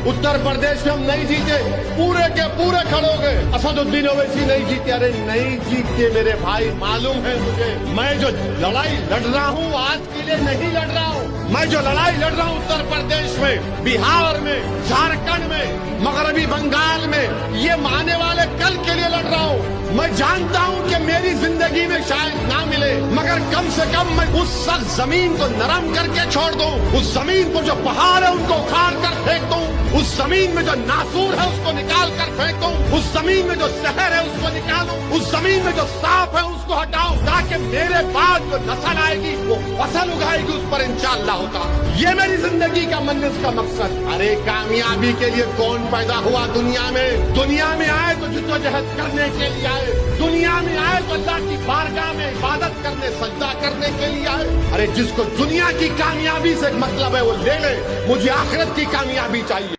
उत्तर प्रदेश में हम नहीं जीते, पूरे के पूरे खड़े हो गए। असदुद्दीन ओवैसी नहीं जीते। अरे नहीं जीते मेरे भाई, मालूम है मुझे। मैं जो लड़ाई लड़ रहा हूँ आज के लिए नहीं लड़ रहा हूँ। मैं जो लड़ाई लड़ रहा हूँ उत्तर प्रदेश में, बिहार में, झारखंड में, मगरबी बंगाल में, ये आने वाले कल के लिए लड़ रहा हूँ। मैं जानता हूँ कि मेरी जिंदगी में शायद ना मिले, मगर कम से कम मैं उस सख्त जमीन को नरम करके छोड़ दूं। उस जमीन को जो पहाड़ है उनको उखाड़ कर फेंक दूं। उस जमीन में जो नासूर है उसको निकाल कर फेंक दूं। उस जमीन में जो शहर है उसको निकालूं। उस जमीन में जो सांप है उसको हटाऊं, ताकि मेरे बाद जो नस्ल आएगी वो फसल उगाएगी उस पर इंशाअल्लाह होगा। ये मेरी जिंदगी का मन्नत का मकसद। अरे कामयाबी के लिए कौन पैदा हुआ दुनिया में? दुनिया में आए तो जिद्दोजहद करने के लिए आए। दुनिया में आए तो अल्लाह की बारगाह में इबादत करने, सजदा करने के लिए आए। अरे जिसको दुनिया की कामयाबी से मतलब है वो ले ले, मुझे आखिरत की कामयाबी चाहिए।